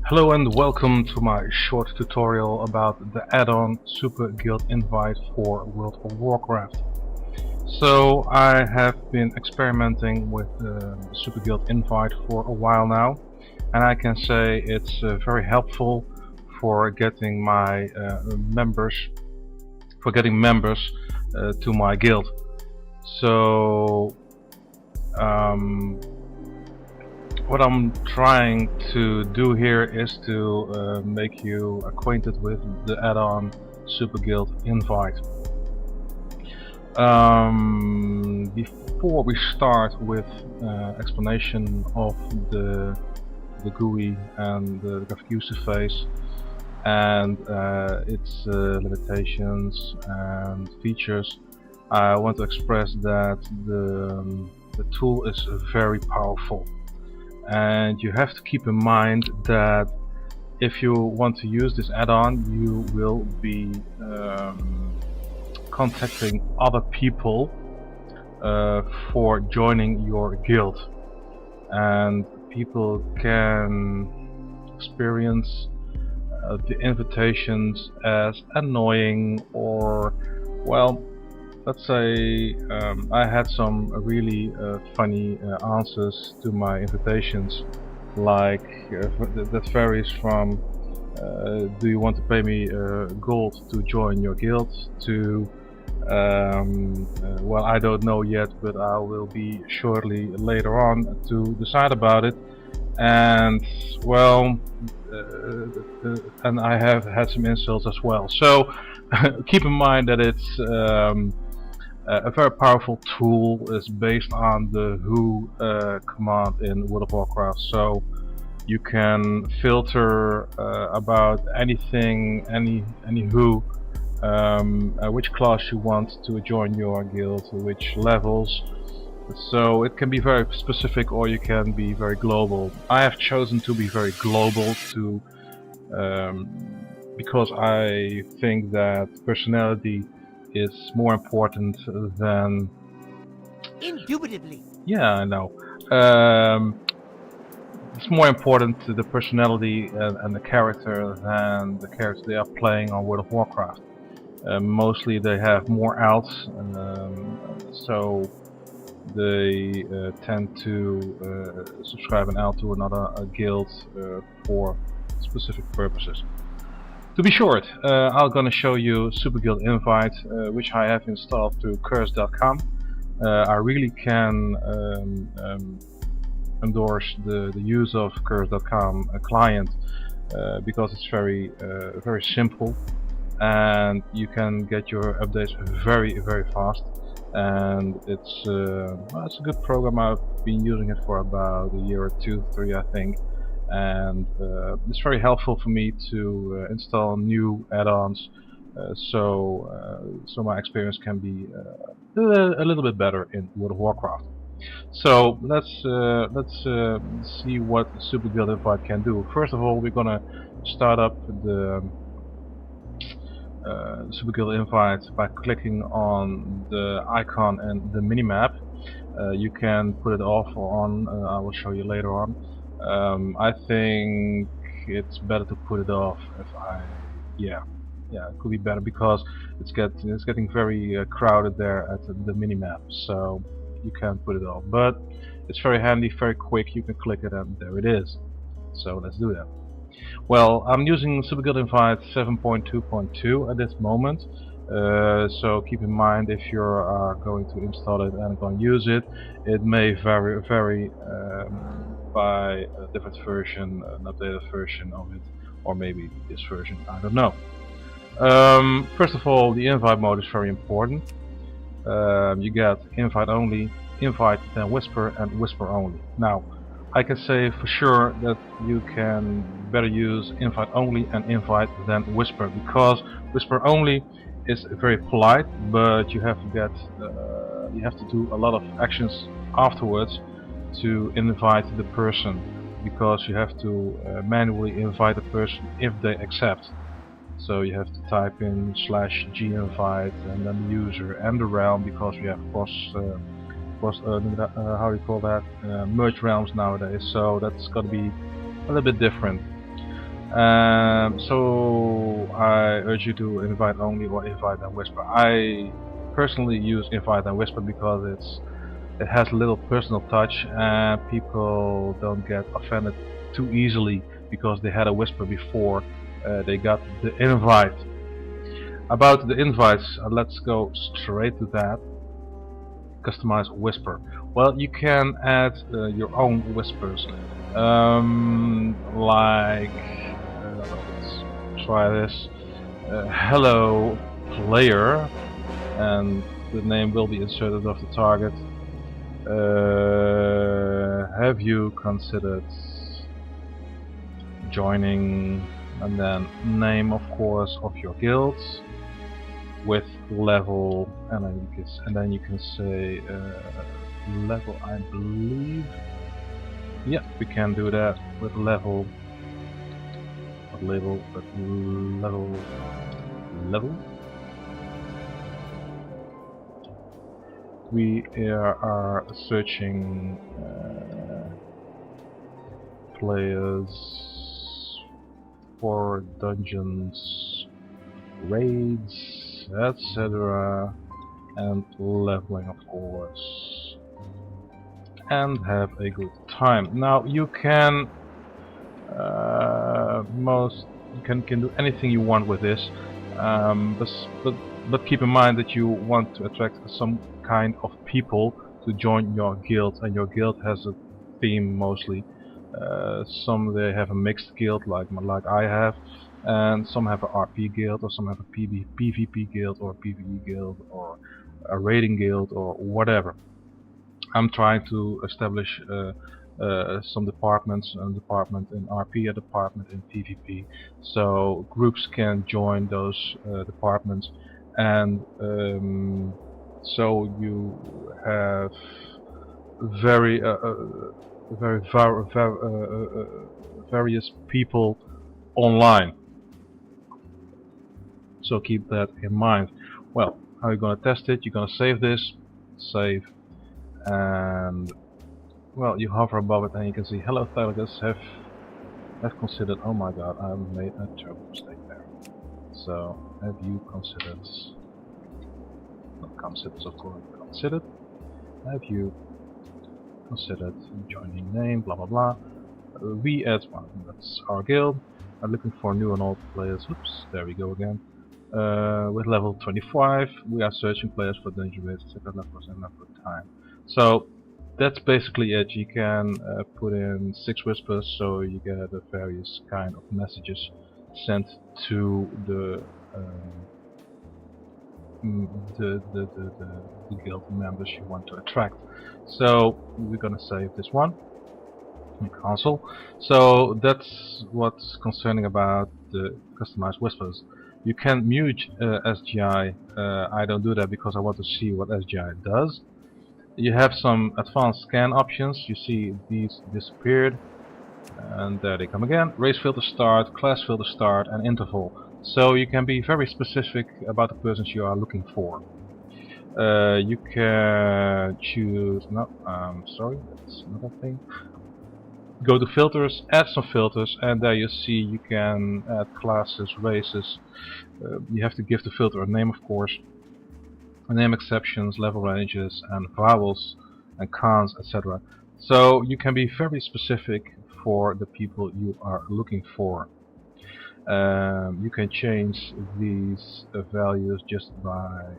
Hello and welcome to my short tutorial about the add-on SuperGuildInvite for World of Warcraft. So I have been experimenting with SuperGuildInvite for a while now, and I can say it's very helpful for getting my members to my guild. So what I'm trying to do here is to make you acquainted with the add-on SuperGuildInvite. Before we start with explanation of the GUI and the graphic user interface and its limitations and features, I want to express that the tool is very powerful. And you have to keep in mind that if you want to use this add-on, you will be contacting other people for joining your guild, and people can experience the invitations as annoying, or, well, let's say I had some really funny answers to my invitations, like that varies from do you want to pay me gold to join your guild, to well, I don't know yet, but I will be shortly later on to decide about it. And well, and I have had some insults as well. So keep in mind that it's a very powerful tool. Is based on the who command in World of Warcraft, so you can filter about anything, any who, which class you want to join your guild, which levels. So it can be very specific, or you can be very global. I have chosen to be very global to because I think that personality is more important than... Indubitably. Yeah, I know. It's more important to the personality and the character than the character they are playing on World of Warcraft. Mostly they have more alts, so they tend to subscribe an alt to another guild for specific purposes. To be short, I'm gonna show you SuperGuildInvite, which I have installed through curse.com. I really can endorse the use of curse.com client because it's very simple, and you can get your updates very fast. And it's a good program. I've been using it for about a year or two, three, I think. And it's very helpful for me to install new add-ons, so my experience can be a little bit better in World of Warcraft. So let's see what SuperGuildInvite can do. First of all, we're gonna start up the SuperGuildInvite by clicking on the icon and the minimap. You can put it off or on. I will show you later on. I think it's better to put it off. Yeah, it could be better because it's getting very crowded there at the minimap. So you can put it off, but it's very handy, very quick. You can click it and there it is. So let's do that. Well, I'm using SuperGuildInvite 7.2.2 at this moment. So keep in mind, if you are going to install it and going to use it, it may vary by a different version, an updated version of it, or maybe this version, I don't know. First of all, the invite mode is very important. You get invite only, invite then whisper, and whisper only. Now, I can say for sure that you can better use invite only and invite then whisper, because whisper only is very polite, but you have to do a lot of actions afterwards to invite the person, because you have to manually invite the person if they accept. So you have to type in /g_invite and then the user and the realm, because we have how do you call that, merge realms nowadays, so that's got to be a little bit different. So I urge you to invite only or invite and whisper. I personally use invite and whisper because it has a little personal touch and people don't get offended too easily because they had a whisper before they got the invite. About the invites, let's go straight to that. Customize whisper. Well, you can add your own whispers. Like, let's try this. Hello, player, and the name will be inserted of the target. Have you considered joining, and then name, of course, of your guilds with level, and then you can say level, I believe. Yeah, we can do that with level. What level? Level. We are searching players for dungeons, raids, etc., and leveling, of course, and have a good time. Now you can can do anything you want with this, but keep in mind that you want to attract some kind of people to join your guild, and your guild has a theme mostly. Some they have a mixed guild like I have, and some have a RP guild, or some have a PvP guild, or a PvE guild, or a raiding guild, or whatever. I'm trying to establish some departments, a department in RP, a department in PvP, so groups can join those departments, and so you have various people online. So keep that in mind. Well, how are you going to test it? You're going to save this, save, and well, you hover above it and you can see, hello Thalagus, have considered, oh my god, I made a terrible mistake there. So, have you considered, not considered of course, considered, have you considered joining name, blah blah blah. We add one, that's our guild. I'm looking for new and old players, oops, there we go again. With level 25, we are searching players for dungeon raids, etc. levels and level time. So, that's basically it. You can put in 6 whispers, so you get the various kind of messages sent to the guild members you want to attract. So we're gonna save this one in console. So that's what's concerning about the customized whispers. You can mute SGI. I don't do that because I want to see what SGI does. You have some advanced scan options. You see these disappeared, and there they come again. Race filter start, class filter start, and interval. So you can be very specific about the persons you are looking for. You can choose, no, sorry, that's another thing. Go to filters, add some filters, and there you see you can add classes, races. You have to give the filter a name, of course. Name exceptions, level ranges, and vowels, and cons, etc. So you can be very specific for the people you are looking for. You can change these values just by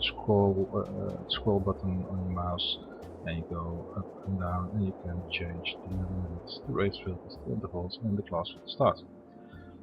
scroll button on your mouse, and you go up and down, and you can change the limits, the race filters, the intervals, and the class filter start.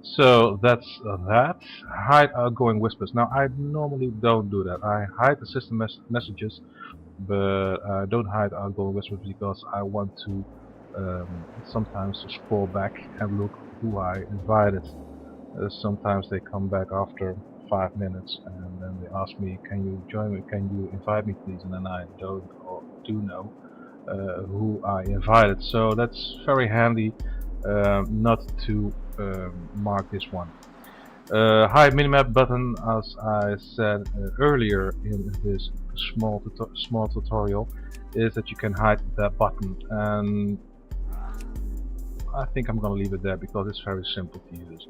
So that's that. Hide outgoing whispers. Now I normally don't do that. I hide the system messages, but I don't hide outgoing whispers because I want to sometimes to scroll back and look who I invited. Sometimes they come back after 5 minutes and then they ask me, can you join me, can you invite me please, and then I don't or do know who I invited. So that's very handy not to mark this one. Hide minimap button, as I said earlier in this small tutorial, is that you can hide that button, and I think I'm gonna leave it there because it's very simple to use.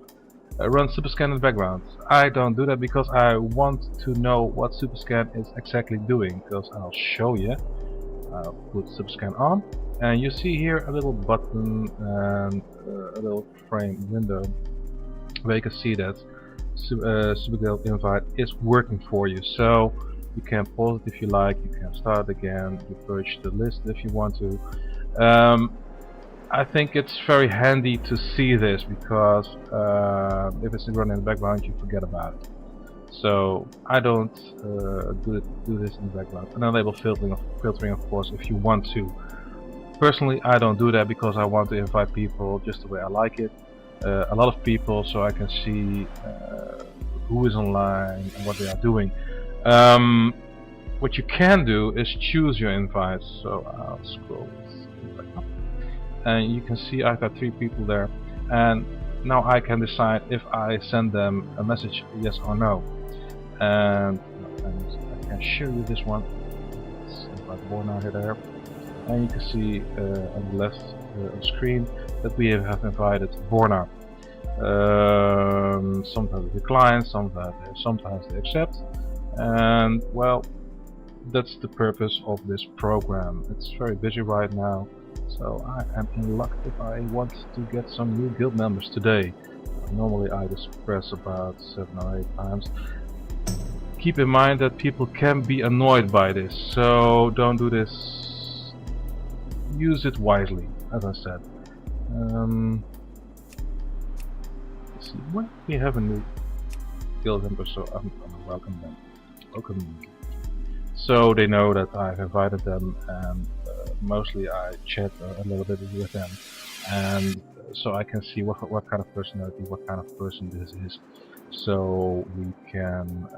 Run SuperScan in the background. I don't do that because I want to know what SuperScan is exactly doing, because I'll show you. I'll put SuperScan on, and you see here a little button and a little frame window where you can see that SuperGuildInvite is working for you. So you can pause it if you like, you can start again, you purge the list if you want to. I think it's very handy to see this because if it's running in the background you forget about it. So I don't do this in the background. And enable filtering of course if you want to. Personally I don't do that because I want to invite people just the way I like it. A lot of people, so I can see who is online and what they are doing. What you can do is choose your invites. So I'll scroll back up. And you can see I've got 3 people there, and now I can decide if I send them a message yes or no. And I can show you this one. Let's invite Borna here there, and you can see on the left of the screen that we have invited Borna. Sometimes they decline, sometimes they accept, and well, that's the purpose of this program. It's very busy right now. So I am in luck if I want to get some new guild members today. Normally I just press about 7 or 8 times. Keep in mind that people can be annoyed by this, so don't do this. Use it wisely, as I said. Let's see, well, we have a new guild member, so I'm gonna welcome them. Welcome. So they know that I've invited them, and mostly I chat a little bit with them, and so I can see what kind of personality, what kind of person this is, so we can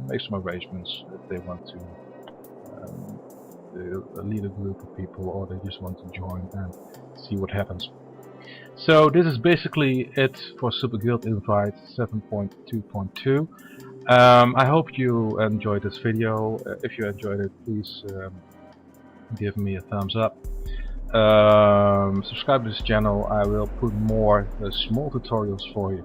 make some arrangements if they want to lead a group of people, or they just want to join and see what happens. So this is basically it for SuperGuildInvite 7.2.2. I hope you enjoyed this video. If you enjoyed it, please give me a thumbs up. Subscribe to this channel. I will put more small tutorials for you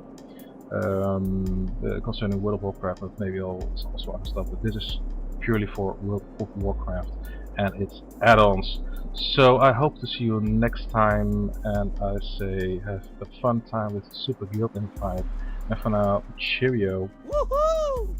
concerning World of Warcraft, but maybe also other stuff. But this is purely for World of Warcraft and its add-ons. So I hope to see you next time, and I say have a fun time with SuperGuildInvite. And for now, cheerio. Woohoo!